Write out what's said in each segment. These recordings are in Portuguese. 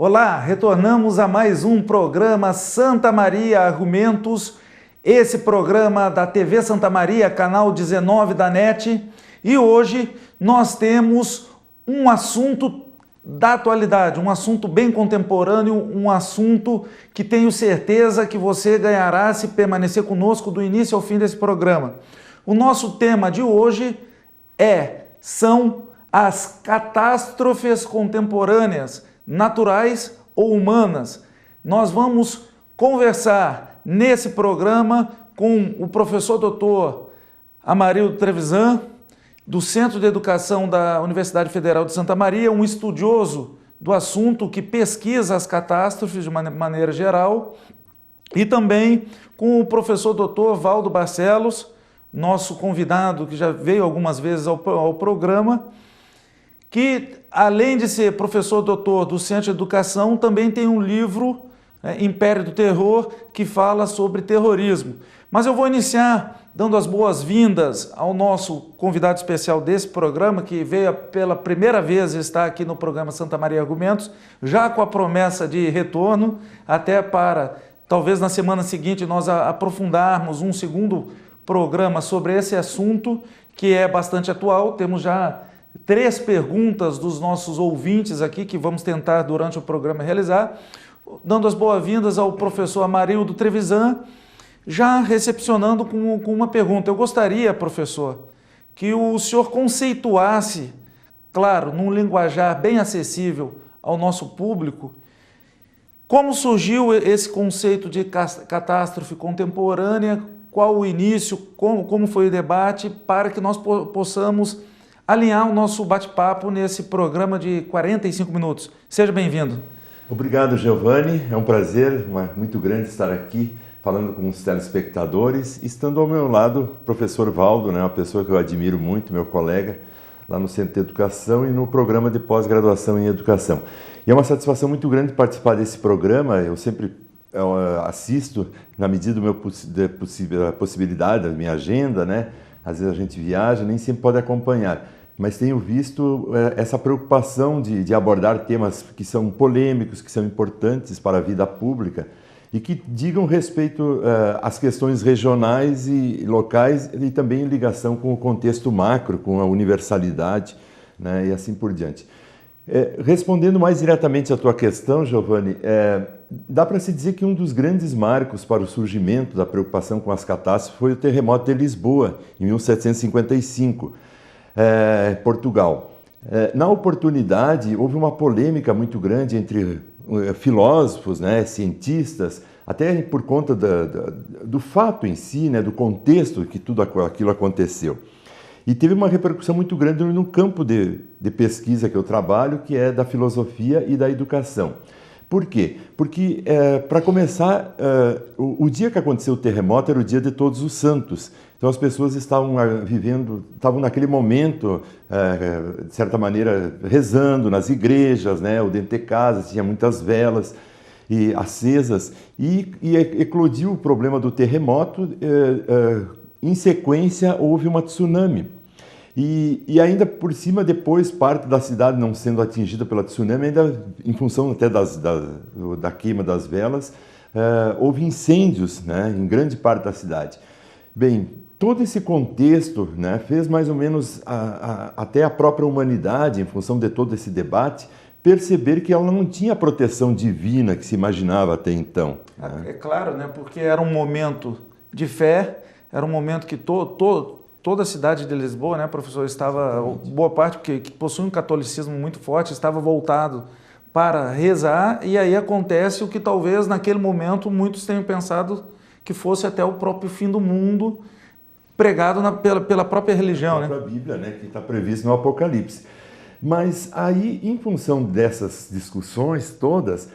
Olá, retornamos a mais um programa Santa Maria Argumentos, esse programa da TV Santa Maria, canal 19 da NET, e hoje nós temos um assunto da atualidade, um assunto bem contemporâneo, um assunto que tenho certeza que você ganhará se permanecer conosco do início ao fim desse programa. O nosso tema de hoje são as catástrofes contemporâneas, naturais ou humanas. Nós vamos conversar nesse programa com o professor doutor Amarildo Trevisan, do Centro de Educação da Universidade Federal de Santa Maria, um estudioso do assunto que pesquisa as catástrofes de maneira geral, e também com o professor doutor Valdo Barcelos, nosso convidado que já veio algumas vezes ao programa, que além de ser professor doutor do Centro de Educação, também tem um livro, Império do Terror, que fala sobre terrorismo. Mas eu vou iniciar dando as boas-vindas ao nosso convidado especial desse programa, que veio pela primeira vez estar aqui no programa Santa Maria Argumentos, já com a promessa de retorno, até para, talvez na semana seguinte, nós aprofundarmos um segundo programa sobre esse assunto, que é bastante atual. Temos já 3 perguntas dos nossos ouvintes aqui, que vamos tentar durante o programa realizar, dando as boas-vindas ao professor Amarildo Trevisan, já recepcionando com uma pergunta. Eu gostaria, professor, que o senhor conceituasse, claro, num linguajar bem acessível ao nosso público, como surgiu esse conceito de catástrofe contemporânea, qual o início, como foi o debate, para que nós possamos alinhar o nosso bate-papo nesse programa de 45 minutos. Seja bem-vindo. Obrigado, Giovanni. É um prazer muito grande estar aqui falando com os telespectadores. Estando ao meu lado, o professor Valdo, uma pessoa que eu admiro muito, meu colega, lá no Centro de Educação e no programa de pós-graduação em Educação. E é uma satisfação muito grande participar desse programa. Eu sempre assisto na medida da possibilidade, da minha agenda, Às vezes a gente viaja, nem sempre pode acompanhar. Mas tenho visto essa preocupação de abordar temas que são polêmicos, que são importantes para a vida pública e que digam respeito às questões regionais e locais e também em ligação com o contexto macro, com a universalidade, e assim por diante. Respondendo mais diretamente à tua questão, Giovanni, dá para se dizer que um dos grandes marcos para o surgimento da preocupação com as catástrofes foi o terremoto de Lisboa, em 1755. Portugal. Na oportunidade, houve uma polêmica muito grande entre filósofos, cientistas, até por conta do fato em si, do contexto que tudo aquilo aconteceu. E teve uma repercussão muito grande no campo de pesquisa que eu trabalho, que é da filosofia e da educação. Por quê? Porque, para começar, o dia que aconteceu o terremoto era o dia de Todos os Santos. Então as pessoas estavam naquele momento, de certa maneira, rezando nas igrejas, ou dentro de casa, tinha muitas velas acesas, e eclodiu o problema do terremoto. Em sequência, houve uma tsunami. E ainda por cima, depois, parte da cidade não sendo atingida pela tsunami, ainda em função até da queima das velas, houve incêndios, em grande parte da cidade. Bem, todo esse contexto fez mais ou menos até a própria humanidade, em função de todo esse debate, perceber que ela não tinha a proteção divina que se imaginava até então. É claro, porque era um momento de fé, era um momento que toda a cidade de Lisboa, professor, estava, boa parte, que possui um catolicismo muito forte, estava voltado para rezar, e aí acontece o que talvez naquele momento muitos tenham pensado que fosse até o próprio fim do mundo, pregado pela própria religião. A própria Bíblia, que está previsto no Apocalipse. Mas aí, em função dessas discussões todas,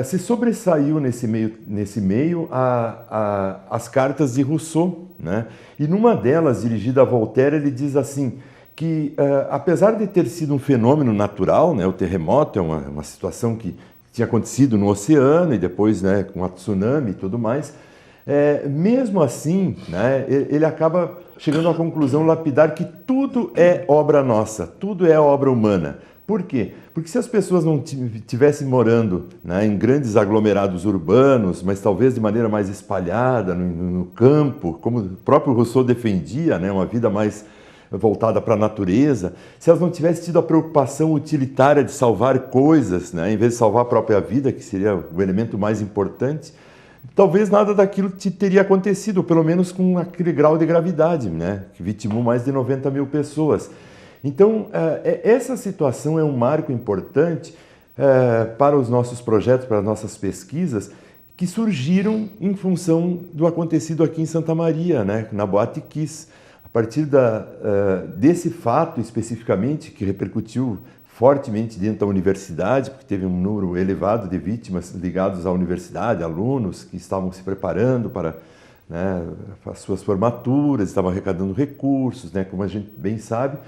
se sobressaiu nesse meio as cartas de Rousseau, E numa delas, dirigida a Voltaire, ele diz assim, que apesar de ter sido um fenômeno natural, o terremoto é uma situação que tinha acontecido no oceano e depois com a tsunami e tudo mais, mesmo assim, ele acaba chegando à conclusão lapidar que tudo é obra nossa, tudo é obra humana. Por quê? Porque se as pessoas não estivessem morando, né, em grandes aglomerados urbanos, mas talvez de maneira mais espalhada, no campo, como o próprio Rousseau defendia, né, uma vida mais voltada para a natureza, se elas não tivessem tido a preocupação utilitária de salvar coisas, né, em vez de salvar a própria vida, que seria o elemento mais importante, talvez nada daquilo teria acontecido, pelo menos com aquele grau de gravidade, né, que vitimou mais de 90 mil pessoas. Então, essa situação é um marco importante para os nossos projetos, para as nossas pesquisas, que surgiram em função do acontecido aqui em Santa Maria, né, na Boate Kiss. A partir desse fato especificamente, que repercutiu fortemente dentro da universidade, porque teve um número elevado de vítimas ligados à universidade, alunos que estavam se preparando para, né, as suas formaturas, estavam arrecadando recursos, né, como a gente bem sabe,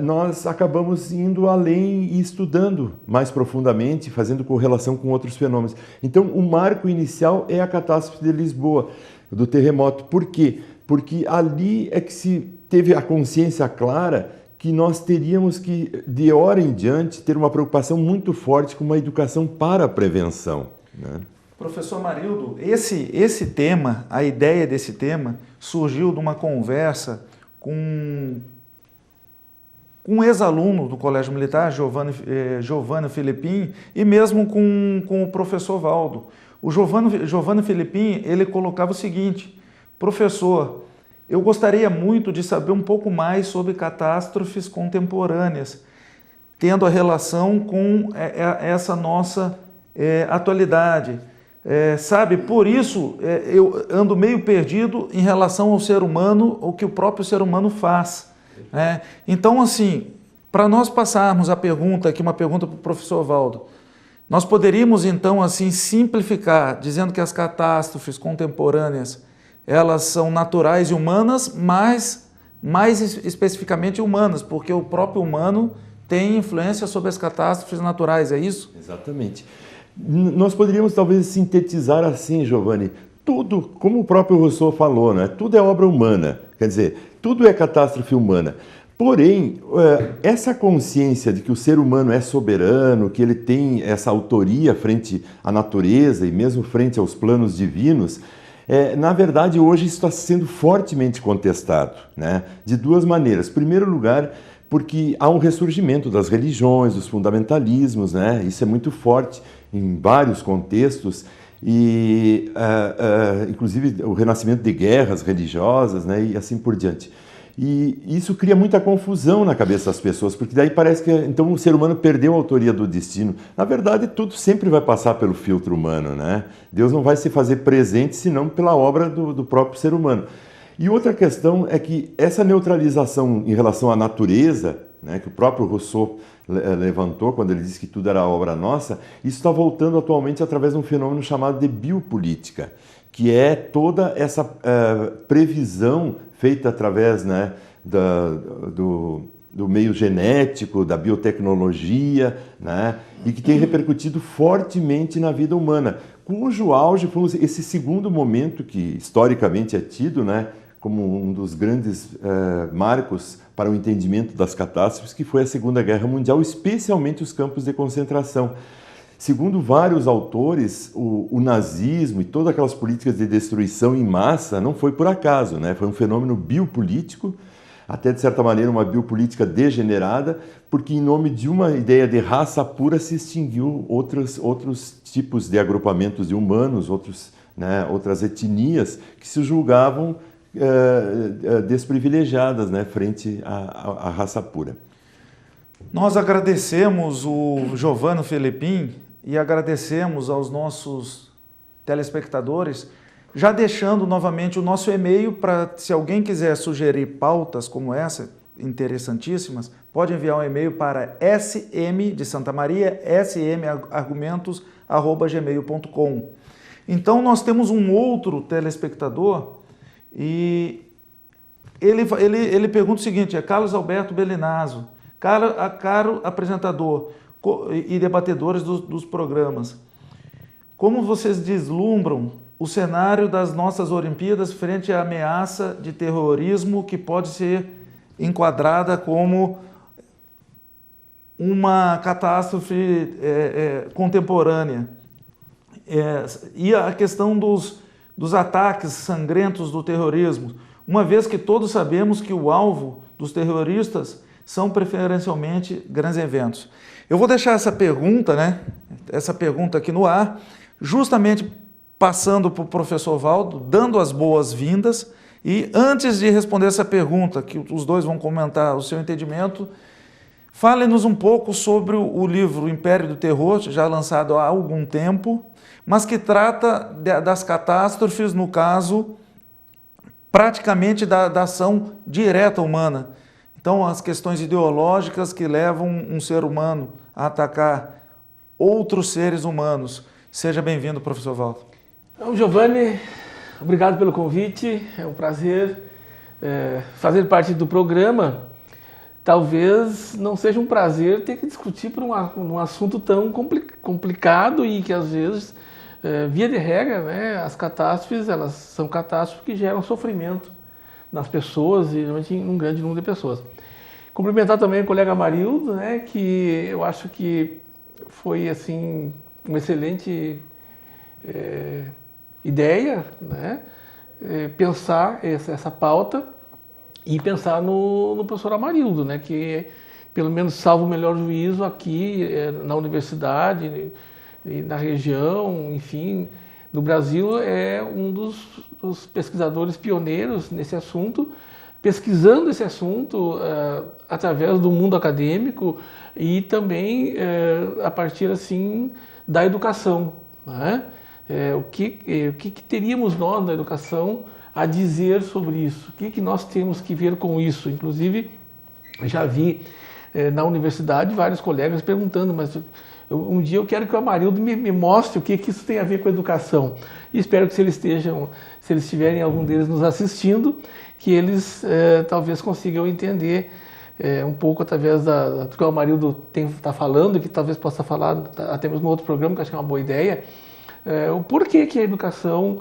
nós acabamos indo além e estudando mais profundamente, fazendo correlação com outros fenômenos. Então, o marco inicial é a catástrofe de Lisboa, do terremoto. Por quê? Porque ali é que se teve a consciência clara que nós teríamos que, de hora em diante, ter uma preocupação muito forte com uma educação para a prevenção, né? Professor Marildo, esse tema, a ideia desse tema, surgiu de uma conversa com um ex-aluno do Colégio Militar, Giovanni Filipin, e mesmo com o professor Valdo. O Giovanni Filipin, ele colocava o seguinte: professor, eu gostaria muito de saber um pouco mais sobre catástrofes contemporâneas, tendo a relação com essa nossa atualidade. Sabe, por isso eu ando meio perdido em relação ao ser humano, o que o próprio ser humano faz. Então, assim, para nós passarmos a pergunta aqui, uma pergunta para o professor Valdo, nós poderíamos então assim simplificar, dizendo que as catástrofes contemporâneas elas são naturais e humanas, mas mais especificamente humanas, porque o próprio humano tem influência sobre as catástrofes naturais, é isso? Exatamente. Nós poderíamos talvez sintetizar assim, Giovanni, tudo, como o próprio Rousseau falou, né? Tudo é obra humana, quer dizer, tudo é catástrofe humana. Porém, essa consciência de que o ser humano é soberano, que ele tem essa autoria frente à natureza e mesmo frente aos planos divinos, na verdade, hoje isso está sendo fortemente contestado, né? De duas maneiras. Em primeiro lugar, porque há um ressurgimento das religiões, dos fundamentalismos, né? Isso é muito forte em vários contextos, e inclusive o renascimento de guerras religiosas, né? E assim por diante. E isso cria muita confusão na cabeça das pessoas, porque daí parece que então o ser humano perdeu a autoria do destino. Na verdade, tudo sempre vai passar pelo filtro humano, né? Deus não vai se fazer presente senão pela obra do próprio ser humano. E outra questão é que essa neutralização em relação à natureza, né, que o próprio Rousseau levantou quando ele disse que tudo era obra nossa, isso está voltando atualmente através de um fenômeno chamado de biopolítica, que é toda essa previsão feita através, né, do meio genético, da biotecnologia, né, e que tem repercutido fortemente na vida humana, cujo auge foi esse segundo momento que historicamente é tido, né, como um dos grandes marcos para o entendimento das catástrofes, que foi a Segunda Guerra Mundial, especialmente os campos de concentração. Segundo vários autores, o nazismo e todas aquelas políticas de destruição em massa não foi por acaso, né? Foi um fenômeno biopolítico, até de certa maneira uma biopolítica degenerada, porque em nome de uma ideia de raça pura se extinguiu outros tipos de agrupamentos de humanos, outras etnias que se julgavam desprivilegiadas, né, frente à raça pura. Nós agradecemos o Giovanni Filipin e agradecemos aos nossos telespectadores, já deixando novamente o nosso e-mail para, se alguém quiser sugerir pautas como essa, interessantíssimas, pode enviar um e-mail para sm de Santa Maria, smargumentos@gmail.com. Então nós temos um outro telespectador e ele pergunta o seguinte, é Carlos Alberto Belinazzo, caro apresentador e debatedores dos programas, como vocês vislumbram o cenário das nossas Olimpíadas frente à ameaça de terrorismo que pode ser enquadrada como uma catástrofe contemporânea. E a questão dos ataques sangrentos do terrorismo, uma vez que todos sabemos que o alvo dos terroristas são preferencialmente grandes eventos. Eu vou deixar essa pergunta, essa pergunta aqui no ar, justamente passando para o professor Valdo, dando as boas-vindas, e antes de responder essa pergunta, que os dois vão comentar o seu entendimento, fale-nos um pouco sobre o livro Império do Terror, já lançado há algum tempo, mas que trata das catástrofes, no caso, praticamente da ação direta humana. Então, as questões ideológicas que levam um ser humano a atacar outros seres humanos. Seja bem-vindo, professor Valdo. Então, Giovanni, obrigado pelo convite. É um prazer fazer parte do programa. Talvez não seja um prazer ter que discutir por um assunto tão complicado e que, às vezes, via de regra, as catástrofes, elas são catástrofes que geram sofrimento nas pessoas e realmente em um grande número de pessoas. Cumprimentar também o colega Amarildo, que eu acho que foi assim uma excelente ideia, pensar essa pauta e pensar no professor Amarildo, que pelo menos salvo o melhor juízo aqui na universidade e na região, enfim, do Brasil, é um dos pesquisadores pioneiros nesse assunto, pesquisando esse assunto através do mundo acadêmico e também a partir assim da educação. O que teríamos nós na educação a dizer sobre isso? O que nós temos que ver com isso? Inclusive, já vi na universidade vários colegas perguntando, mas um dia eu quero que o Amarildo me mostre o que isso tem a ver com a educação. E espero que se eles estiverem algum deles nos assistindo, que eles talvez consigam entender um pouco através do que o Amarildo está falando, que talvez possa falar até mesmo no outro programa, que acho que é uma boa ideia, o porquê que a educação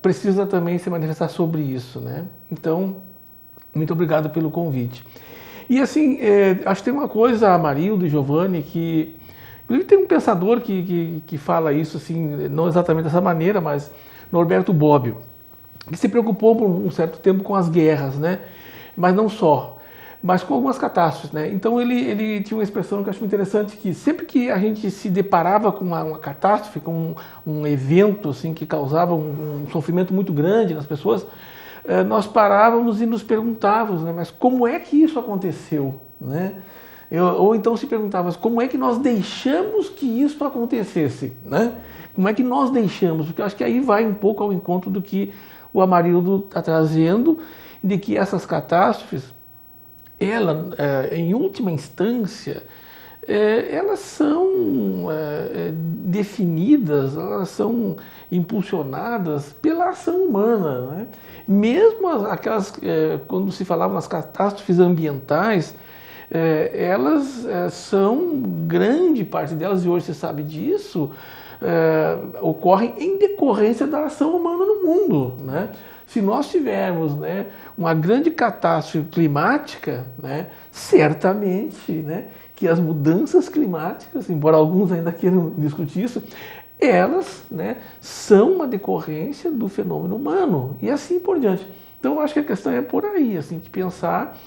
precisa também se manifestar sobre isso. Então, muito obrigado pelo convite. E assim, acho que tem uma coisa, Amarildo e Giovanni, que inclusive tem um pensador que fala isso, assim, não exatamente dessa maneira, mas Norberto Bobbio, que se preocupou por um certo tempo com as guerras, mas não só, mas com algumas catástrofes. Então ele tinha uma expressão que eu acho interessante, que sempre que a gente se deparava com uma catástrofe, com um evento assim, que causava um sofrimento muito grande nas pessoas, nós parávamos e nos perguntávamos, mas como é que isso aconteceu? Ou então se perguntava, como é que nós deixamos que isso acontecesse? Como é que nós deixamos? Porque eu acho que aí vai um pouco ao encontro do que o Amarildo está trazendo, de que essas catástrofes, em última instância, elas são definidas, elas são impulsionadas pela ação humana. Mesmo aquelas, quando se falava nas catástrofes ambientais, elas são, grande parte delas, e hoje se sabe disso, ocorrem em decorrência da ação humana no mundo. Se nós tivermos uma grande catástrofe climática, certamente que as mudanças climáticas, embora alguns ainda queiram discutir isso, elas são uma decorrência do fenômeno humano e assim por diante. Então eu acho que a questão é por aí, assim, de pensar,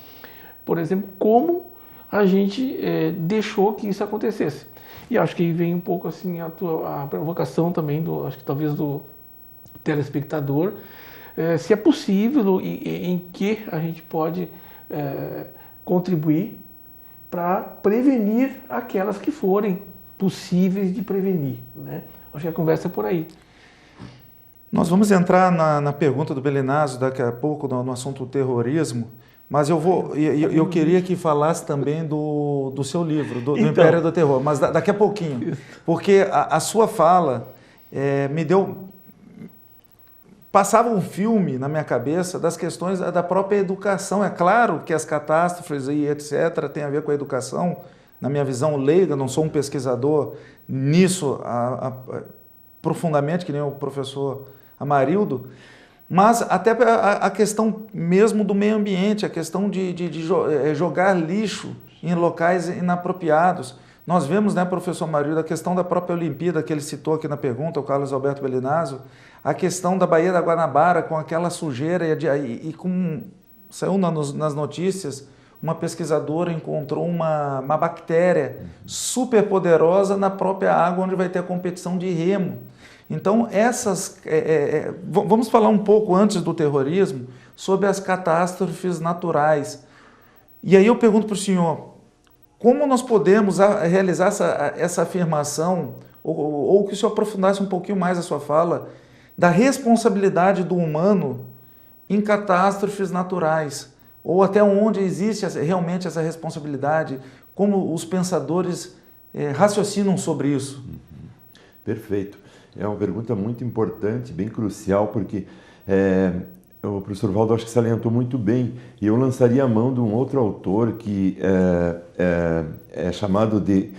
por exemplo, como a gente deixou que isso acontecesse. E acho que aí vem um pouco assim a provocação também, acho que talvez do telespectador, se é possível e em que a gente pode contribuir para prevenir aquelas que forem possíveis de prevenir. Acho que a conversa é por aí. Nós vamos entrar na pergunta do Belinazzo daqui a pouco, no assunto do terrorismo, mas eu queria que falasse também do seu livro, do Império do Terror, mas daqui a pouquinho, porque a sua fala me deu... Passava um filme na minha cabeça das questões da própria educação. É claro que as catástrofes e etc. têm a ver com a educação, na minha visão leiga, não sou um pesquisador nisso profundamente, que nem o professor Amarildo, mas até a questão mesmo do meio ambiente, a questão de jogar lixo em locais inapropriados. Nós vemos, né, professor Marildo, a questão da própria Olimpíada que ele citou aqui na pergunta, o Carlos Alberto Belinazzo, a questão da Baía da Guanabara com aquela sujeira e com... Saiu nas notícias, uma pesquisadora encontrou uma bactéria super poderosa na própria água onde vai ter a competição de remo. Então, vamos falar um pouco antes do terrorismo sobre as catástrofes naturais. E aí eu pergunto para o senhor, como nós podemos realizar essa afirmação, ou que o senhor aprofundasse um pouquinho mais a sua fala, da responsabilidade do humano em catástrofes naturais, ou até onde existe realmente essa responsabilidade, como os pensadores raciocinam sobre isso? Perfeito. É uma pergunta muito importante, bem crucial, porque o professor Valdo acho que salientou muito bem, e eu lançaria a mão de um outro autor que é chamado de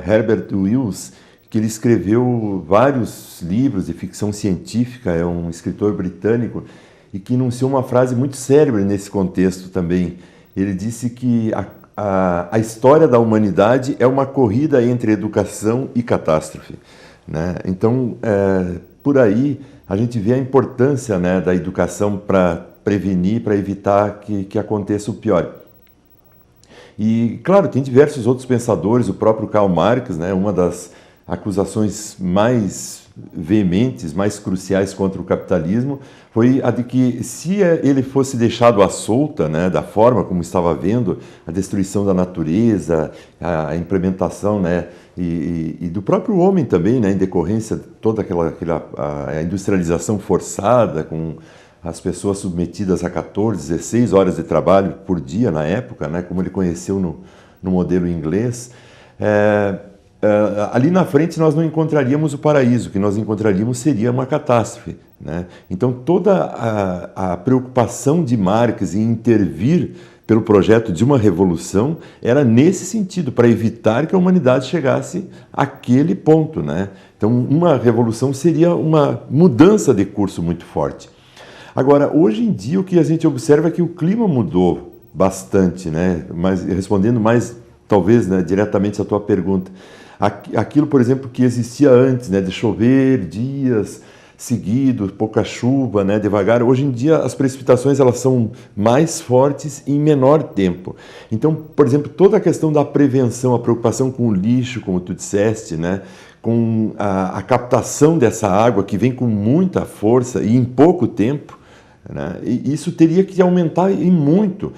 Herbert Wills, que ele escreveu vários livros de ficção científica, é um escritor britânico, e que enunciou uma frase muito célebre nesse contexto também. Ele disse que a história da humanidade é uma corrida entre educação e catástrofe, né? Então, por aí, a gente vê a importância, né, da educação para prevenir, para evitar que aconteça o pior. E, claro, tem diversos outros pensadores, o próprio Karl Marx, né, uma das acusações mais veementes, mais cruciais contra o capitalismo, foi a de que se ele fosse deixado à solta, né, da forma como estava havendo a destruição da natureza, a implementação, né, e do próprio homem também, né, em decorrência de toda a industrialização forçada, com as pessoas submetidas a 14, 16 horas de trabalho por dia na época, né, como ele conheceu no modelo inglês, ali na frente nós não encontraríamos o paraíso, o que nós encontraríamos seria uma catástrofe, né? Então toda a preocupação de Marx em intervir pelo projeto de uma revolução era nesse sentido, para evitar que a humanidade chegasse àquele ponto, né? Então uma revolução seria uma mudança de curso muito forte. Agora, hoje em dia o que a gente observa é que o clima mudou bastante, né? Mas respondendo mais, talvez, né, diretamente à tua pergunta, aquilo, por exemplo, que existia antes, né, de chover dias seguidos, pouca chuva, né, devagar, hoje em dia as precipitações elas são mais fortes em menor tempo. Então, por exemplo, toda a questão da prevenção, a preocupação com o lixo, como tu disseste, né, com a captação dessa água que vem com muita força e em pouco tempo, né, e isso teria que aumentar em muito.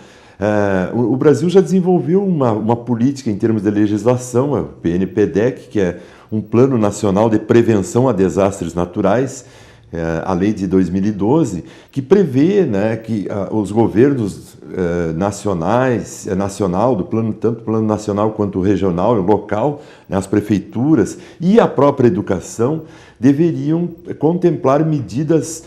O Brasil já desenvolveu uma política em termos de legislação, o PNPDEC, que é um Plano Nacional de Prevenção a Desastres Naturais, a lei de 2012, que prevê, né, que os governos nacional, tanto o plano nacional quanto o regional e o local, né, as prefeituras e a própria educação deveriam contemplar medidas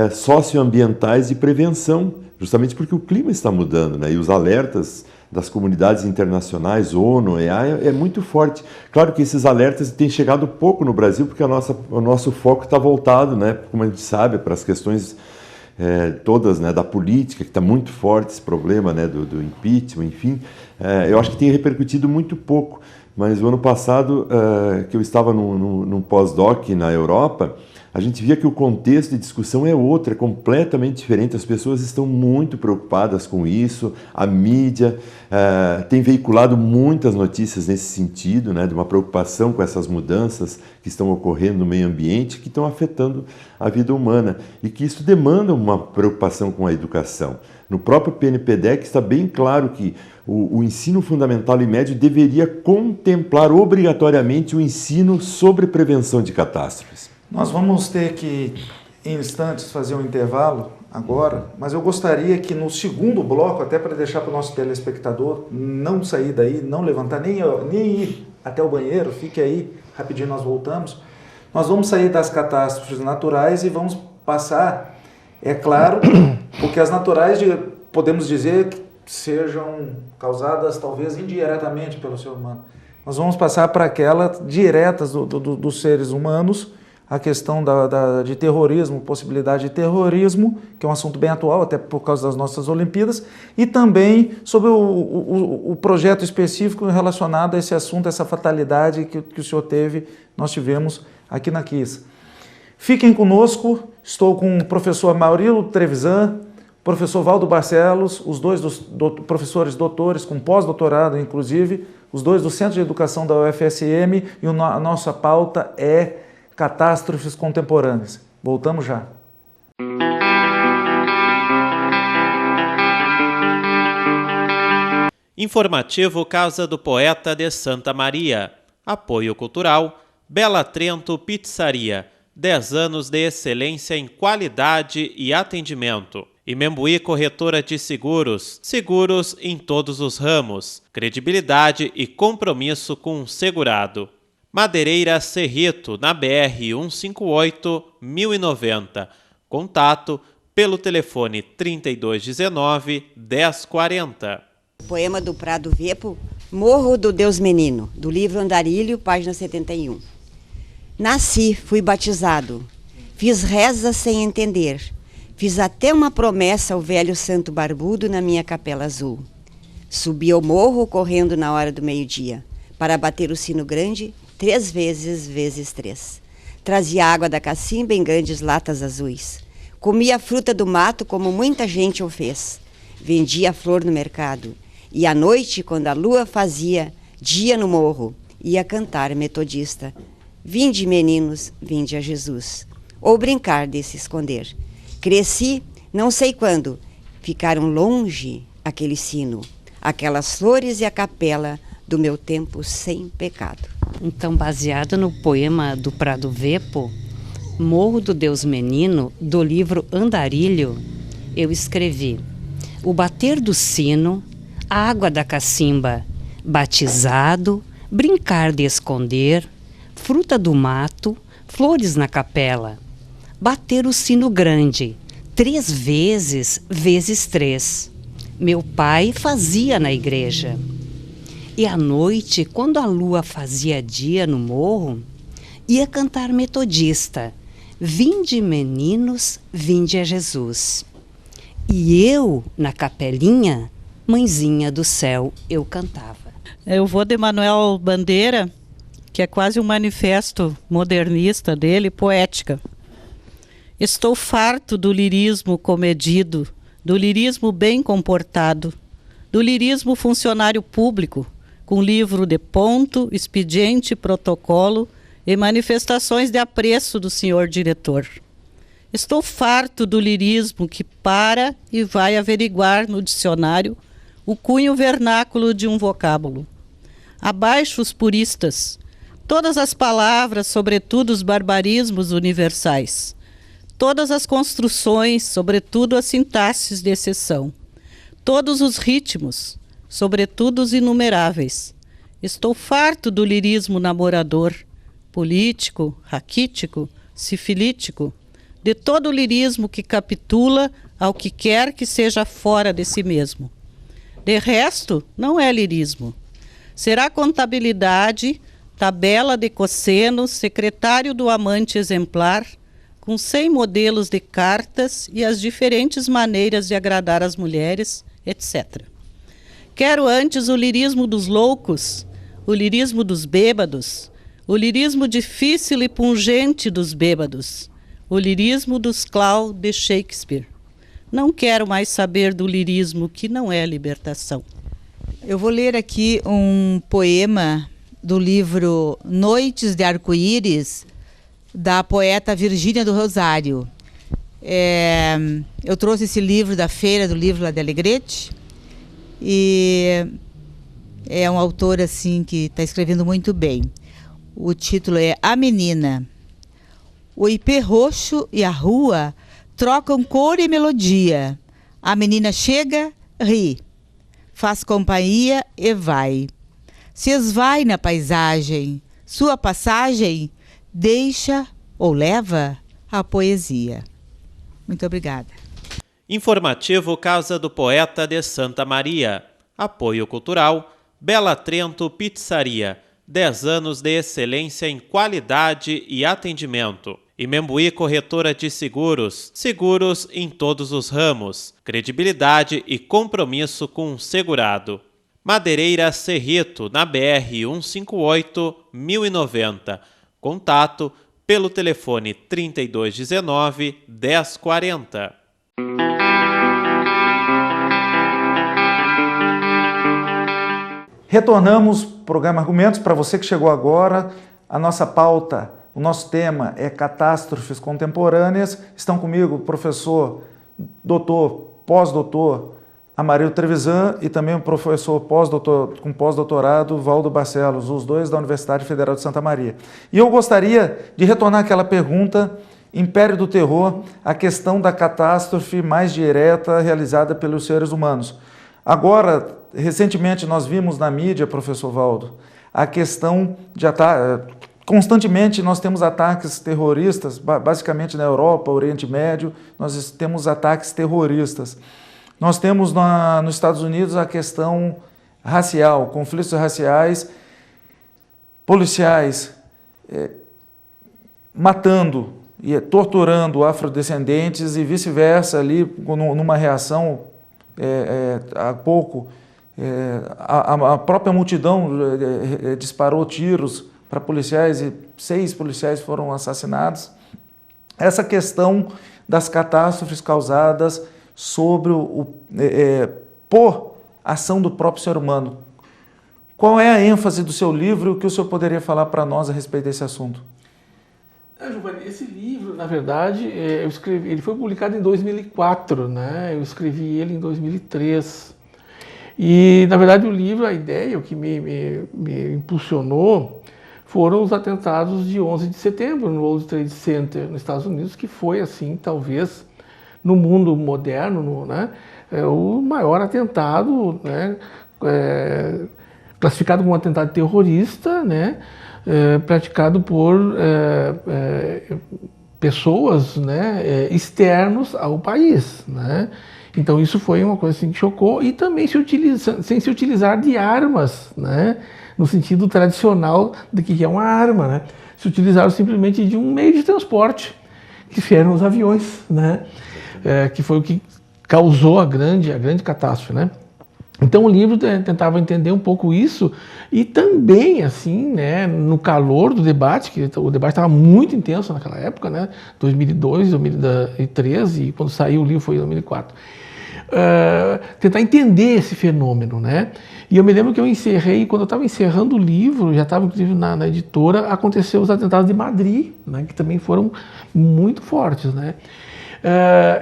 socioambientais de prevenção, justamente porque o clima está mudando, né? E os alertas das comunidades internacionais, ONU, EA, é muito forte. Claro que esses alertas têm chegado pouco no Brasil, porque o nosso foco está voltado, né, como a gente sabe, para as questões todas, né, da política, que está muito forte esse problema, né, do impeachment, enfim. Eu acho que tem repercutido muito pouco. Mas o ano passado, que eu estava num pós-doc na Europa, a gente via que o contexto de discussão é outro, é completamente diferente. As pessoas estão muito preocupadas com isso, a mídia tem veiculado muitas notícias nesse sentido, né, de uma preocupação com essas mudanças que estão ocorrendo no meio ambiente, que estão afetando a vida humana, e que isso demanda uma preocupação com a educação. No próprio PNPDEC está bem claro que o ensino fundamental e médio deveria contemplar obrigatoriamente o ensino sobre prevenção de catástrofes. Nós vamos ter que, em instantes, fazer um intervalo agora, mas eu gostaria que no segundo bloco, até para deixar para o nosso telespectador não sair daí, não levantar, nem ir até o banheiro, fique aí, rapidinho nós voltamos. Nós vamos sair das catástrofes naturais e vamos passar, é claro, porque as naturais, podemos dizer que sejam causadas talvez indiretamente pelo ser humano. Nós vamos passar para aquelas diretas dos seres humanos, a questão de terrorismo, possibilidade de terrorismo, que é um assunto bem atual, até por causa das nossas Olimpíadas, e também sobre o projeto específico relacionado a esse assunto, essa fatalidade que o senhor teve, nós tivemos aqui na KISS. Fiquem conosco, estou com o professor Maurílio Trevisan, professor Valdo Barcelos, os dois professores doutores, com pós-doutorado inclusive, os dois do Centro de Educação da UFSM, e a nossa pauta é catástrofes contemporâneas. Voltamos já. Informativo Casa do Poeta de Santa Maria. Apoio Cultural Bela Trento Pizzaria. 10 anos de excelência em qualidade e atendimento. E Membuí Corretora de Seguros. Seguros em todos os ramos. Credibilidade e compromisso com o segurado. Madeireira Cerrito, na BR 158 1090. Contato pelo telefone 3219 1040. Poema do Prado Vepo, Morro do Deus Menino, do livro Andarilho, página 71. Nasci, fui batizado, fiz rezas sem entender, fiz até uma promessa ao velho santo barbudo na minha capela azul. Subi ao morro correndo na hora do meio-dia, para bater o sino grande 3 vezes 3. Trazia água da cacimba em grandes latas azuis. Comia a fruta do mato como muita gente o fez. Vendia a flor no mercado. E à noite, quando a lua fazia dia no morro, ia cantar metodista. Vinde, meninos, vinde a Jesus. Ou brincar de se esconder. Cresci, não sei quando. Ficaram longe aquele sino, aquelas flores e a capela do meu tempo sem pecado. Então, baseado no poema do Prado Vepo, Morro do Deus Menino, do livro Andarilho, eu escrevi: o bater do sino, a água da cacimba, batizado, brincar de esconder, fruta do mato, flores na capela, bater o sino grande, 3 vezes 3. Meu pai fazia na igreja. E à noite, quando a lua fazia dia no morro, ia cantar metodista. Vinde, meninos, vinde a Jesus. E eu, na capelinha, mãezinha do céu, eu cantava. Eu vou de Manuel Bandeira, que é quase um manifesto modernista dele, poética. Estou farto do lirismo comedido, do lirismo bem comportado, do lirismo funcionário público, com livro de ponto, expediente, protocolo e manifestações de apreço do senhor diretor. Estou farto do lirismo que para e vai averiguar no dicionário o cunho vernáculo de um vocábulo. Abaixo os puristas, todas as palavras, sobretudo os barbarismos universais, todas as construções, sobretudo as sintaxes de exceção, todos os ritmos, sobretudo os inumeráveis. Estou farto do lirismo namorador, político, raquítico, sifilítico, de todo o lirismo que capitula ao que quer que seja fora de si mesmo. De resto, não é lirismo. Será contabilidade, tabela de cossenos, secretário do amante exemplar, com 100 modelos de cartas e as diferentes maneiras de agradar as mulheres, etc. Quero antes o lirismo dos loucos, o lirismo dos bêbados, o lirismo difícil e pungente dos bêbados, o lirismo dos clau de Shakespeare. Não quero mais saber do lirismo que não é libertação. Eu vou ler aqui um poema do livro Noites de Arco-Íris, da poeta Virgínia do Rosário. Eu trouxe esse livro da Feira do Livro lá de Alegrete, e é um autor assim que está escrevendo muito bem. O título é A Menina. O ipê roxo e a rua trocam cor e melodia. A menina chega, ri, faz companhia e vai. Se esvai na paisagem, sua passagem deixa ou leva a poesia. Muito obrigada. Informativo Casa do Poeta de Santa Maria. Apoio Cultural Bela Trento Pizzaria. 10 anos de excelência em qualidade e atendimento. E Membuí Corretora de Seguros, seguros em todos os ramos, credibilidade e compromisso com o segurado. Madeireira Cerrito, na BR 158 1090. Contato pelo telefone 3219 1040. Retornamos ao programa Argumentos. Para você que chegou agora, a nossa pauta, o nosso tema é catástrofes contemporâneas. Estão comigo o professor, doutor, pós-doutor Amarildo Trevisan e também o professor com pós-doutorado Valdo Barcelos, os dois da Universidade Federal de Santa Maria. E eu gostaria de retornar àquela pergunta, Império do Terror, a questão da catástrofe mais direta realizada pelos seres humanos. Agora, recentemente nós vimos na mídia, professor Valdo, a questão de constantemente nós temos ataques terroristas, basicamente na Europa, Oriente Médio, nós temos ataques terroristas. Nós temos nos Estados Unidos a questão racial, conflitos raciais, policiais matando e torturando afrodescendentes e vice-versa ali numa reação há pouco. A própria multidão disparou tiros para policiais e 6 policiais foram assassinados. Essa questão das catástrofes causadas por ação do próprio ser humano. Qual é a ênfase do seu livro e o que o senhor poderia falar para nós a respeito desse assunto? Giovanni, esse livro, na verdade, ele foi publicado em 2004, né? Eu escrevi ele em 2003. E, na verdade, o livro, a ideia, o que me impulsionou, foram os atentados de 11 de setembro no World Trade Center, nos Estados Unidos, que foi, assim, talvez, no mundo moderno, né, o maior atentado, né, classificado como um atentado terrorista, né, praticado por pessoas, né, externos ao país, né. Então isso foi uma coisa assim, que chocou, e também sem se utilizar de armas, né, no sentido tradicional de que é uma arma, né. Se utilizaram simplesmente de um meio de transporte, que eram os aviões, né, que foi o que causou a grande catástrofe, né. Então o livro tentava entender um pouco isso, e também, assim, né, no calor do debate, que o debate estava muito intenso naquela época, né, 2002, 2003, e quando saiu o livro foi em 2004. Tentar entender esse fenômeno, né? E eu me lembro que eu encerrei, quando eu estava encerrando o livro, já estava inclusive na editora, aconteceu os atentados de Madrid, né, que também foram muito fortes, né?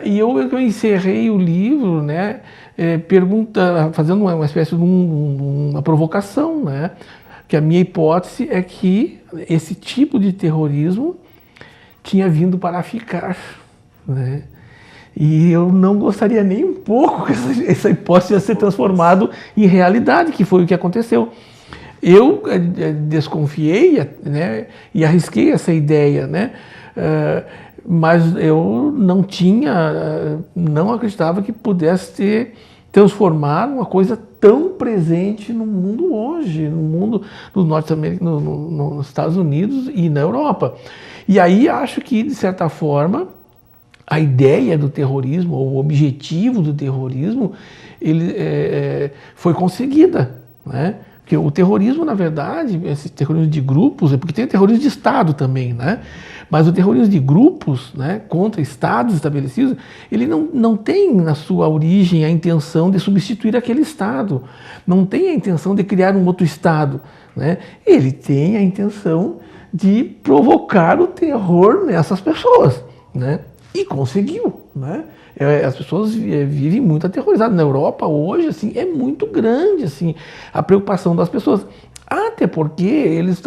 E eu encerrei o livro, né, fazendo uma espécie de uma provocação, né? Que a minha hipótese é que esse tipo de terrorismo tinha vindo para ficar, né? E eu não gostaria nem um pouco que essa hipótese tivesse ser transformado em realidade, que foi o que aconteceu. Eu desconfiei, né, e arrisquei essa ideia, né, mas eu não acreditava que pudesse ter transformado uma coisa tão presente no mundo hoje, no mundo dos norte-americanos, nos Estados Unidos e na Europa. E aí acho que, de certa forma, a ideia do terrorismo, ou o objetivo do terrorismo, ele foi conseguida, né? Porque o terrorismo, na verdade, esse terrorismo de grupos, porque tem terrorismo de Estado também, né? Mas o terrorismo de grupos, né, contra Estados estabelecidos, ele não tem na sua origem a intenção de substituir aquele Estado, não tem a intenção de criar um outro Estado, né? Ele tem a intenção de provocar o terror nessas pessoas, né? E conseguiu, né? As pessoas vivem muito aterrorizadas. Na Europa hoje, assim, é muito grande, assim, a preocupação das pessoas. Até porque eles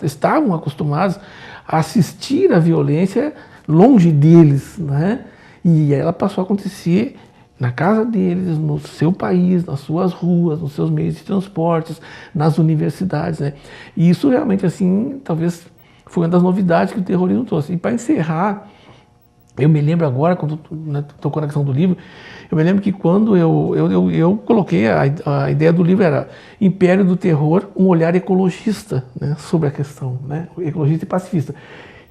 estavam acostumados a assistir à violência longe deles, né? E ela passou a acontecer na casa deles, no seu país, nas suas ruas, nos seus meios de transportes, nas universidades, né? E isso realmente, assim, talvez foi uma das novidades que o terrorismo trouxe. E para encerrar, Eu me lembro agora, quando tocou na questão do livro, eu me lembro que quando eu coloquei, a ideia do livro era Império do Terror, um olhar ecologista, né, sobre a questão, né, ecologista e pacifista,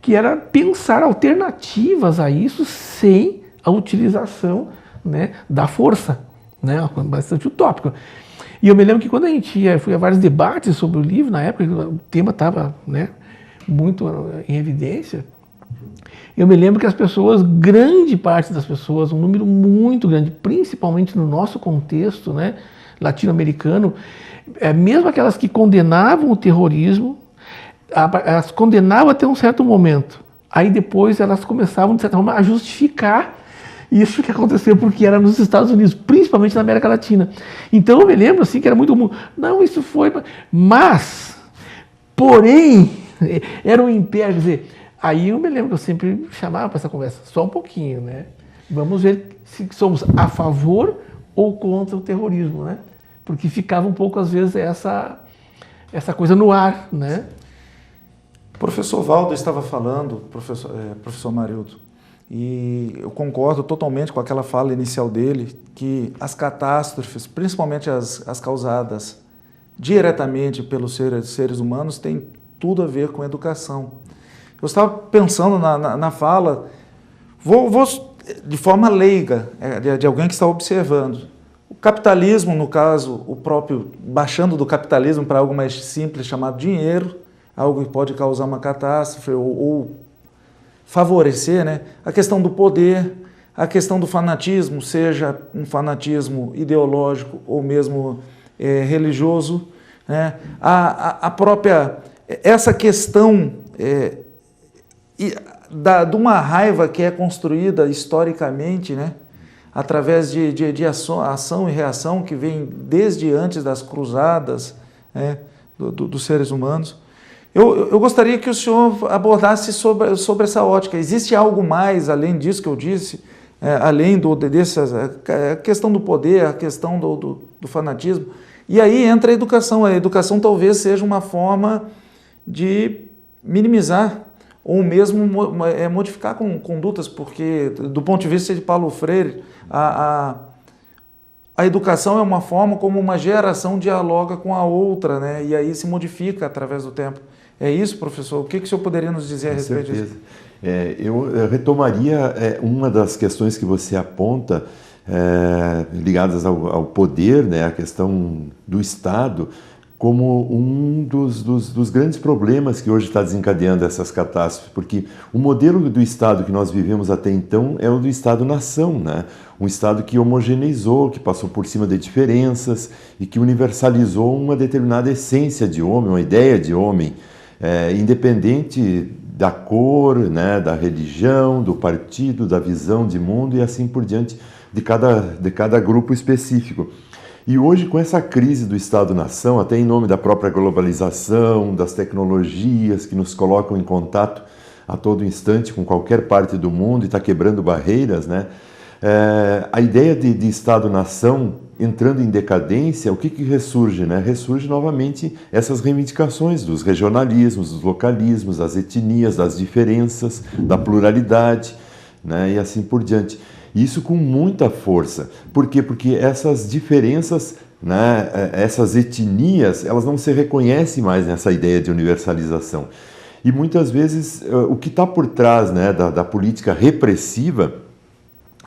que era pensar alternativas a isso sem a utilização, né, da força, né, bastante utópico. E eu me lembro que quando fui a vários debates sobre o livro, na época o tema estava, né, muito em evidência, eu me lembro que as pessoas, grande parte das pessoas, um número muito grande, principalmente no nosso contexto, né, latino-americano, mesmo aquelas que condenavam o terrorismo, elas condenavam até um certo momento. Aí depois elas começavam, de certa forma, a justificar isso que aconteceu, porque era nos Estados Unidos, principalmente na América Latina. Então eu me lembro assim que era muito comum. Não, isso foi... Mas, porém, era um império, quer dizer... Aí eu me lembro que eu sempre chamava para essa conversa, só um pouquinho, né? Vamos ver se somos a favor ou contra o terrorismo, né? Porque ficava um pouco, às vezes, essa coisa no ar, né? O professor Valdo estava falando, professor Marildo, e eu concordo totalmente com aquela fala inicial dele, que as catástrofes, principalmente as causadas diretamente pelos seres humanos, têm tudo a ver com educação. Eu estava pensando na fala, vou de forma leiga, de alguém que está observando. O capitalismo, no caso, o próprio, baixando do capitalismo para algo mais simples, chamado dinheiro, algo que pode causar uma catástrofe ou favorecer, né? A questão do poder, a questão do fanatismo, seja um fanatismo ideológico ou mesmo religioso, né? A própria, essa questão... de uma raiva que é construída historicamente, né, através de ação e reação que vem desde antes das cruzadas, né, dos seres humanos. Eu gostaria que o senhor abordasse sobre essa ótica. Existe algo mais, além disso que eu disse, além a questão do poder, a questão do fanatismo? E aí entra a educação. A educação talvez seja uma forma de minimizar ou mesmo modificar condutas, porque, do ponto de vista de Paulo Freire, a educação é uma forma como uma geração dialoga com a outra, né? E aí se modifica através do tempo. É isso, professor? O que o senhor poderia nos dizer a respeito disso? Eu retomaria uma das questões que você aponta, ligadas ao poder, né? A questão do Estado, como um dos grandes problemas que hoje está desencadeando essas catástrofes, porque o modelo do Estado que nós vivemos até então é o do Estado-nação, né? Um Estado que homogeneizou, que passou por cima de diferenças e que universalizou uma determinada essência de homem, uma ideia de homem, independente da cor, né, da religião, do partido, da visão de mundo e assim por diante de cada grupo específico. E hoje, com essa crise do Estado-nação, até em nome da própria globalização, das tecnologias que nos colocam em contato a todo instante com qualquer parte do mundo e está quebrando barreiras, né? A ideia de Estado-nação entrando em decadência, o que ressurge, né? Ressurge novamente essas reivindicações dos regionalismos, dos localismos, das etnias, das diferenças, da pluralidade, né? E assim por diante. Isso com muita força. Por quê? Porque essas diferenças, né, essas etnias, elas não se reconhecem mais nessa ideia de universalização. E muitas vezes o que está por trás, né, da política repressiva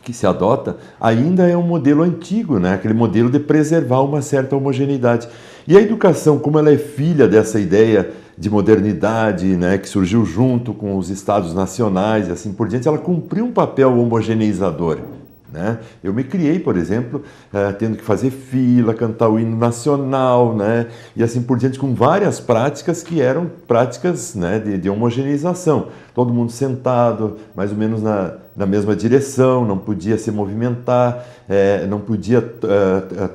que se adota ainda é um modelo antigo, né, aquele modelo de preservar uma certa homogeneidade. E a educação, como ela é filha dessa ideia de modernidade, né, que surgiu junto com os estados nacionais e assim por diante, ela cumpriu um papel homogeneizador, né? Eu me criei, por exemplo, tendo que fazer fila, cantar o hino nacional, né, e assim por diante, com várias práticas que eram práticas, né, de homogeneização. Todo mundo sentado, mais ou menos na mesma direção, não podia se movimentar, não podia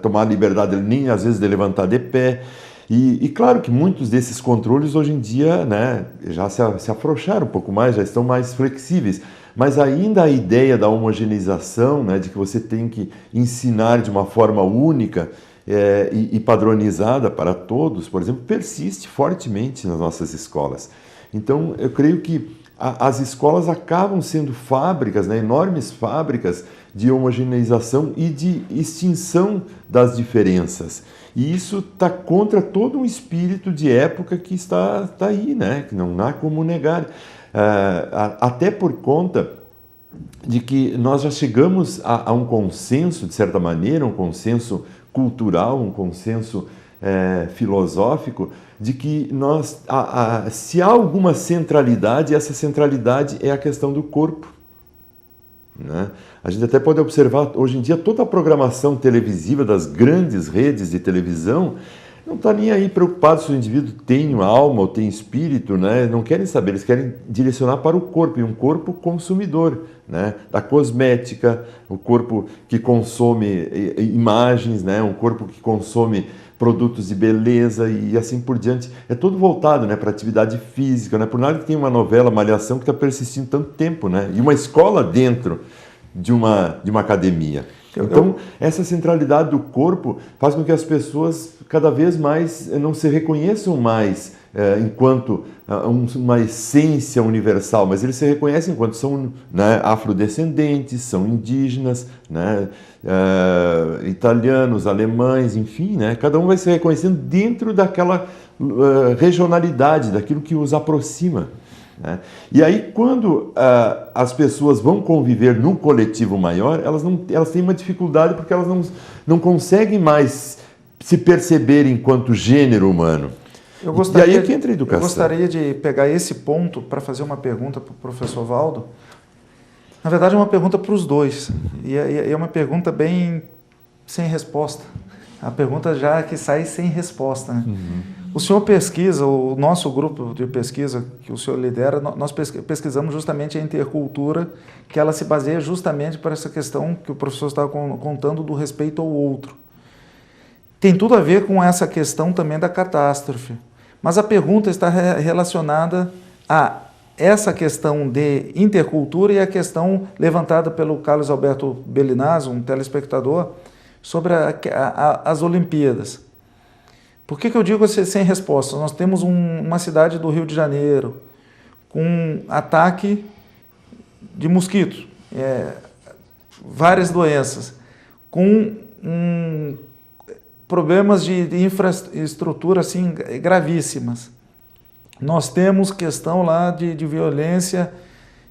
tomar liberdade nem às vezes de levantar de pé. E claro que muitos desses controles hoje em dia, né, já se afrouxaram um pouco mais, já estão mais flexíveis, mas ainda a ideia da homogeneização, né, de que você tem que ensinar de uma forma única e padronizada para todos, por exemplo, persiste fortemente nas nossas escolas. Então, eu creio que as escolas acabam sendo fábricas, né, enormes fábricas de homogeneização e de extinção das diferenças. E isso está contra todo um espírito de época que está aí, né, que não há como negar. Até por conta de que nós já chegamos a um consenso, de certa maneira, um consenso cultural, um consenso filosófico, de que se há alguma centralidade, essa centralidade é a questão do corpo, né? A gente até pode observar, hoje em dia, toda a programação televisiva das grandes redes de televisão não está nem aí preocupado se o indivíduo tem alma ou tem espírito, né? Não querem saber, eles querem direcionar para o corpo, e um corpo consumidor, né? Da cosmética, o corpo que consome imagens, né? Um corpo que consome produtos de beleza e assim por diante. É todo voltado, né, para atividade física, né? Por nada que tem uma novela, Malhação, que está persistindo tanto tempo, né? E uma escola dentro de uma academia. Então, essa centralidade do corpo faz com que as pessoas cada vez mais não se reconheçam mais enquanto uma essência universal, mas eles se reconhecem enquanto são, né, afrodescendentes, são indígenas, né, italianos, alemães, enfim, né, cada um vai se reconhecendo dentro daquela regionalidade, daquilo que os aproxima. Né? E aí, quando as pessoas vão conviver num coletivo maior, elas têm uma dificuldade porque elas não conseguem mais se perceber enquanto gênero humano. E aí é que entra a educação. Eu gostaria de pegar esse ponto para fazer uma pergunta para o professor Valdo. Na verdade, é uma pergunta para os dois. E é uma pergunta bem sem resposta. A pergunta já que sai sem resposta, né? Uhum. O senhor pesquisa, o nosso grupo de pesquisa que o senhor lidera, nós pesquisamos justamente a intercultura, que ela se baseia justamente para essa questão que o professor estava contando do respeito ao outro. Tem tudo a ver com essa questão também da catástrofe. Mas a pergunta está relacionada a essa questão de intercultura e a questão levantada pelo Carlos Alberto Bellinazzo, um telespectador, sobre as Olimpíadas. Por que eu digo sem resposta? Nós temos uma cidade do Rio de Janeiro com ataque de mosquitos, várias doenças, com problemas de infraestrutura assim, gravíssimas. Nós temos questão lá de violência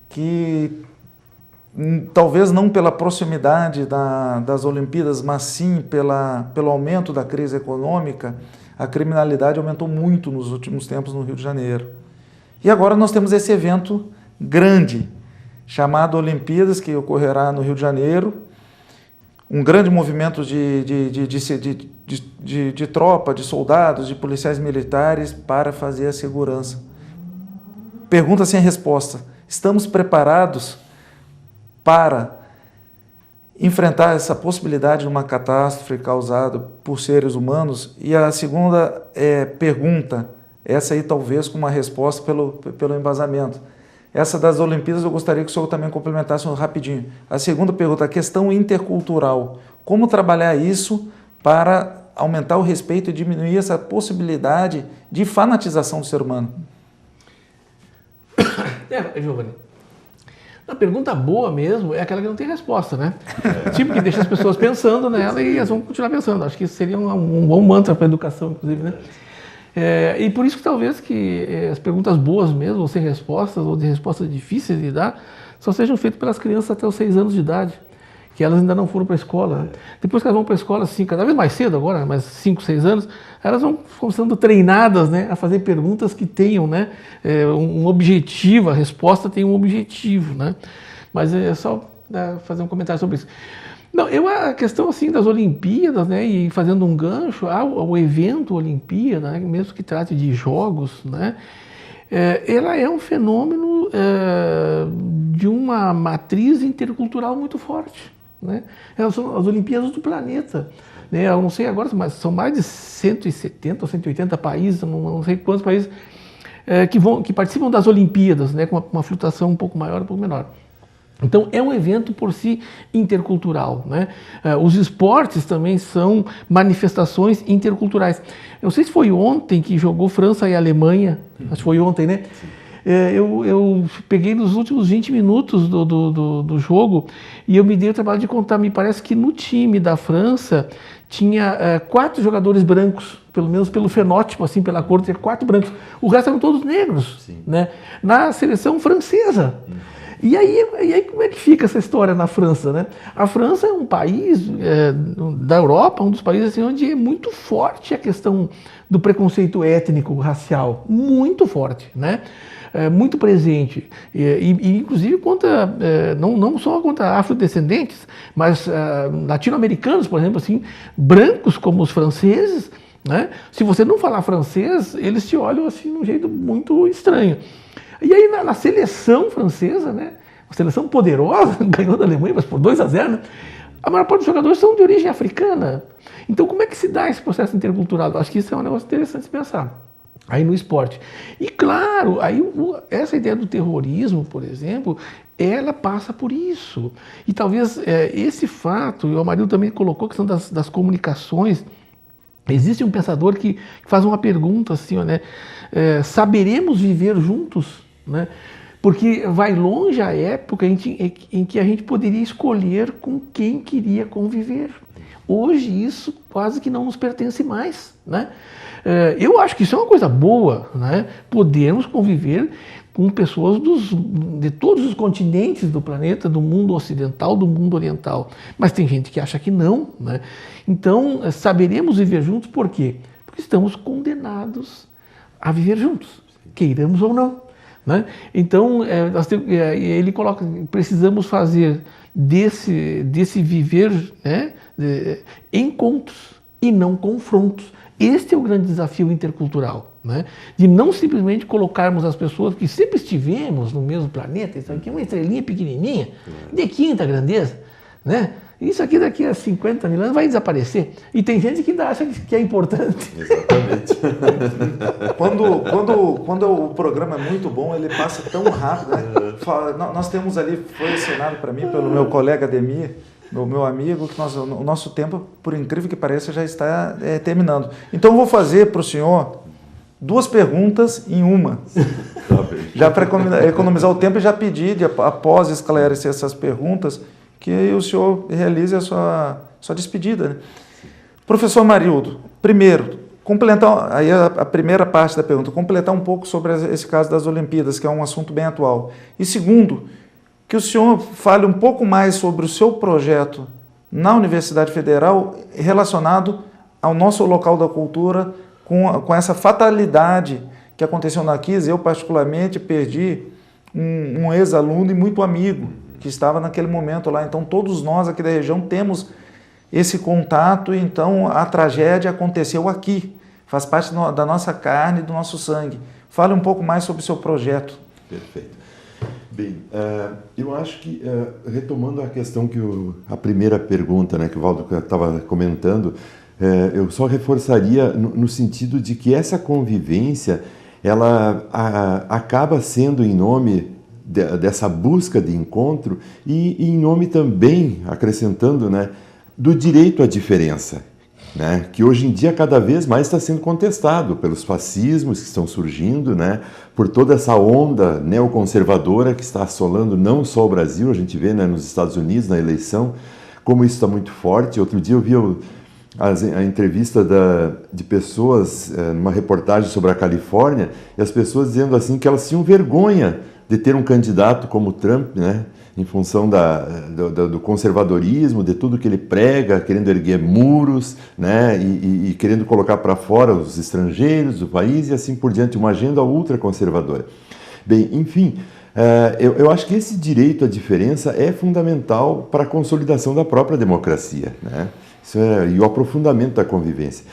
que, talvez não pela proximidade das Olimpíadas, mas sim pelo aumento da crise econômica, a criminalidade aumentou muito nos últimos tempos no Rio de Janeiro. E agora nós temos esse evento grande, chamado Olimpíadas, que ocorrerá no Rio de Janeiro, um grande movimento de tropa, de soldados, de policiais militares para fazer a segurança. Pergunta sem resposta. Estamos preparados para enfrentar essa possibilidade de uma catástrofe causada por seres humanos? E a segunda pergunta, essa aí talvez com uma resposta pelo embasamento. Essa das Olimpíadas eu gostaria que o senhor também complementasse rapidinho. A segunda pergunta, a questão intercultural. Como trabalhar isso para aumentar o respeito e diminuir essa possibilidade de fanatização do ser humano? Giovanni, a pergunta boa mesmo é aquela que não tem resposta, né? Tipo que deixa as pessoas pensando nela e elas vão continuar pensando. Acho que isso seria um bom mantra para a educação, inclusive, né? E por isso que talvez que as perguntas boas mesmo, ou sem respostas, ou de respostas difíceis de dar, só sejam feitas pelas crianças até os 6 anos de idade, que elas ainda não foram para a escola. Né? Depois que elas vão para a escola, assim, cada vez mais cedo agora, mais 5, 6 anos, elas vão sendo treinadas, né, a fazer perguntas que tenham, né, um objetivo, a resposta tem um objetivo. Né? Mas é só fazer um comentário sobre isso. Não, a questão assim das Olimpíadas, né, e fazendo um gancho ao evento Olimpíada, né, mesmo que trate de jogos, né, ela é um fenômeno de uma matriz intercultural muito forte. Né? Elas são as Olimpíadas do planeta. Né? Eu não sei agora, mas são mais de 170 ou 180 países, não sei quantos países, que participam das Olimpíadas, né, com uma flutuação um pouco maior, um pouco menor. Então, é um evento por si intercultural. Né? Os esportes também são manifestações interculturais. Eu não sei se foi ontem que jogou França e Alemanha, acho que foi ontem, né? eu peguei nos últimos 20 minutos do jogo e eu me dei o trabalho de contar. Me parece que no time da França tinha 4 jogadores brancos, pelo menos pelo fenótipo, assim, pela cor, tinha 4 brancos. O resto eram todos negros, né? Na seleção francesa. E aí como é que fica essa história na França, né? A França é um país da Europa, um dos países assim, onde é muito forte a questão do preconceito étnico, racial, muito forte, né? Muito presente, e inclusive contra, não só contra afrodescendentes, mas latino-americanos, por exemplo, assim, brancos como os franceses, né? Se você não falar francês, eles te olham assim de um jeito muito estranho. E aí na seleção francesa, né, uma seleção poderosa, ganhou da Alemanha, mas por 2-0, né, a maior parte dos jogadores são de origem africana. Então como é que se dá esse processo intercultural? Eu acho que isso é um negócio interessante de pensar. Aí no esporte. E claro, aí essa ideia do terrorismo, por exemplo, ela passa por isso. E talvez esse fato, e o Amarildo também colocou a questão das comunicações. Existe um pensador que faz uma pergunta assim, ó, né? Saberemos viver juntos? Né? Porque vai longe a época em que a gente poderia escolher com quem queria conviver. Hoje isso quase que não nos pertence mais, né? Eu acho que isso é uma coisa boa, né? Podermos conviver com pessoas de todos os continentes do planeta, do mundo ocidental, do mundo oriental. Mas tem gente que acha que não, né? Então, saberemos viver juntos por quê? Porque estamos condenados a viver juntos, queiramos ou não, né? Então, ele coloca, precisamos fazer desse viver, né, encontros e não confrontos. Este é o grande desafio intercultural, né? De não simplesmente colocarmos as pessoas que sempre estivemos no mesmo planeta, isso aqui é uma estrelinha pequenininha, de quinta grandeza, né? Isso aqui daqui a 50 mil anos vai desaparecer. E tem gente que ainda acha que é importante. Exatamente. Quando o programa é muito bom, ele passa tão rápido, né? Nós temos ali, foi ensinado para mim pelo meu colega Ademir, meu amigo, que o nosso tempo, por incrível que pareça, já está terminando. Então eu vou fazer para o senhor 2 perguntas em uma. Já para economizar o tempo e já pedir, após esclarecer essas perguntas, que o senhor realize a sua despedida, né? Professor Amarildo, primeiro, completar aí a primeira parte da pergunta, completar um pouco sobre esse caso das Olimpíadas, que é um assunto bem atual. E segundo, que o senhor fale um pouco mais sobre o seu projeto na Universidade Federal relacionado ao nosso local da cultura, com essa fatalidade que aconteceu na KIS. Eu, particularmente, perdi um ex-aluno e muito amigo que estava naquele momento lá. Então, todos nós aqui da região temos esse contato, então a tragédia aconteceu aqui, faz parte da nossa carne, do nosso sangue. Fale um pouco mais sobre o seu projeto. Perfeito. Bem, eu acho que, retomando a questão a primeira pergunta, né, que o Valdo estava comentando, eu só reforçaria no sentido de que essa convivência, ela acaba sendo em nome dessa busca de encontro e em nome também, acrescentando, né, do direito à diferença, né, que hoje em dia cada vez mais está sendo contestado pelos fascismos que estão surgindo, né, por toda essa onda neoconservadora que está assolando não só o Brasil, a gente vê, né, nos Estados Unidos, na eleição, como isso está muito forte. Outro dia eu vi a entrevista de pessoas numa reportagem sobre a Califórnia, e as pessoas dizendo assim que elas tinham vergonha de ter um candidato como Trump, né, em função do conservadorismo, de tudo que ele prega, querendo erguer muros, né, e querendo colocar para fora os estrangeiros do país e assim por diante, uma agenda ultraconservadora. Bem, enfim, eu acho que esse direito à diferença é fundamental para a consolidação da própria democracia, né? E o aprofundamento da convivência.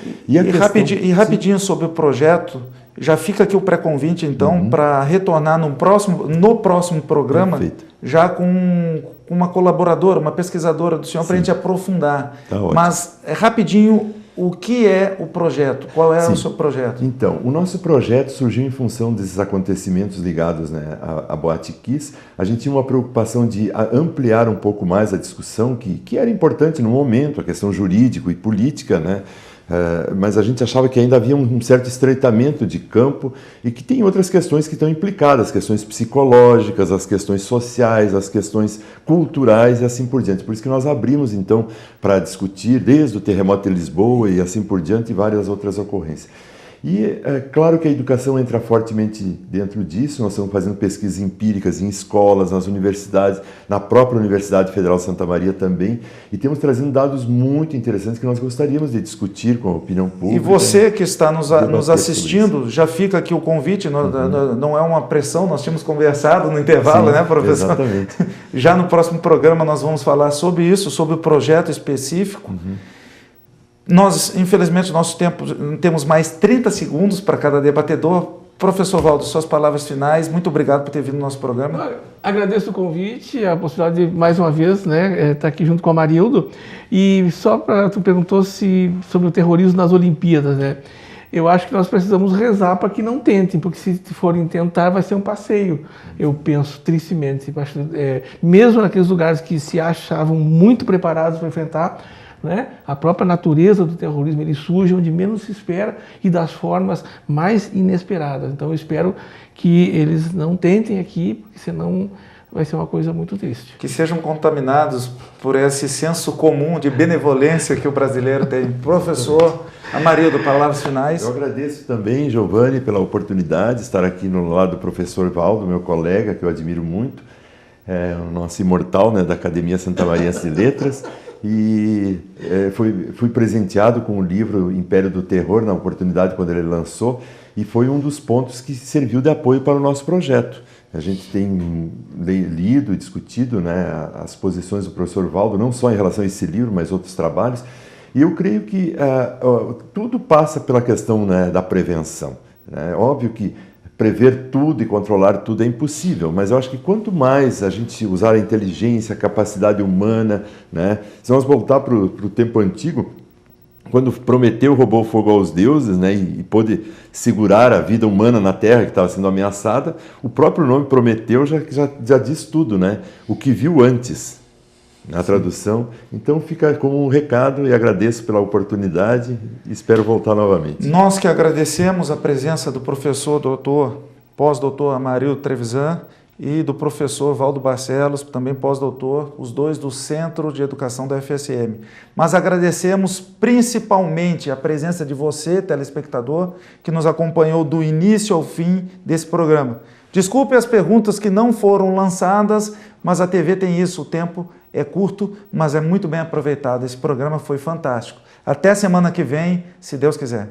Rapidinho sobre o projeto, já fica aqui o pré-convite, então, para retornar no próximo programa, perfeito, já com uma colaboradora, uma pesquisadora do senhor, para a gente aprofundar. Tá ótimo. Mas, rapidinho, o que é o projeto? Qual é o seu projeto? Então, o nosso projeto surgiu em função desses acontecimentos ligados, né, à Boate Kiss. A gente tinha uma preocupação de ampliar um pouco mais a discussão, que era importante no momento, a questão jurídica e política, né, mas a gente achava que ainda havia um certo estreitamento de campo e que tem outras questões que estão implicadas, as questões psicológicas, as questões sociais, as questões culturais e assim por diante. Por isso que nós abrimos, então, para discutir desde o terremoto de Lisboa e assim por diante e várias outras ocorrências. E é claro que a educação entra fortemente dentro disso. Nós estamos fazendo pesquisas empíricas em escolas, nas universidades, na própria Universidade Federal de Santa Maria também, e temos trazido dados muito interessantes que nós gostaríamos de discutir com a opinião pública. E você que está nos assistindo, já fica aqui o convite, não é uma pressão, nós tínhamos conversado no intervalo, sim, né, professor? Exatamente. Já no próximo programa nós vamos falar sobre isso, sobre o projeto específico. Nós, infelizmente, nosso tempo, temos mais 30 segundos para cada debatedor. Professor Valdo, suas palavras finais. Muito obrigado por ter vindo no nosso programa. Agradeço o convite, a possibilidade de, mais uma vez, né, estar aqui junto com o Amarildo. E só para tu perguntou sobre o terrorismo nas Olimpíadas, né? Eu acho que nós precisamos rezar para que não tentem, porque se forem tentar vai ser um passeio. Eu penso tristemente. Mesmo naqueles lugares que se achavam muito preparados para enfrentar, né? A própria natureza do terrorismo, ele surge onde menos se espera e das formas mais inesperadas. Então eu espero que eles não tentem aqui, porque senão vai ser uma coisa muito triste. Que sejam contaminados por esse senso comum de benevolência que o brasileiro tem. Professor Amarildo, palavras finais. Eu agradeço também, Giovanni, pela oportunidade de estar aqui no lado do professor Valdo, meu colega, que eu admiro muito, o nosso imortal, né, da Academia Santamariense de Letras. E fui presenteado com o livro Império do Terror, na oportunidade quando ele lançou, e foi um dos pontos que serviu de apoio para o nosso projeto. A gente tem lido e discutido, né, as posições do professor Valdo, não só em relação a esse livro, mas outros trabalhos, e eu creio que tudo passa pela questão, né, da prevenção. É óbvio que prever tudo e controlar tudo é impossível, mas eu acho que quanto mais a gente usar a inteligência, a capacidade humana, né? Se nós voltar para o tempo antigo, quando Prometeu roubou fogo aos deuses, né, e pôde segurar a vida humana na Terra que estava sendo ameaçada, o próprio nome Prometeu já diz tudo, né? O que viu antes, na tradução. Então fica como um recado e agradeço pela oportunidade e espero voltar novamente. Nós que agradecemos a presença do professor pós-doutor Amarildo Trevisan e do professor Valdo Barcelos, também pós-doutor, os dois do Centro de Educação da FSM. Mas agradecemos principalmente a presença de você, telespectador, que nos acompanhou do início ao fim desse programa. Desculpe as perguntas que não foram lançadas, mas a TV tem isso, o tempo é curto, mas é muito bem aproveitado. Esse programa foi fantástico. Até semana que vem, se Deus quiser.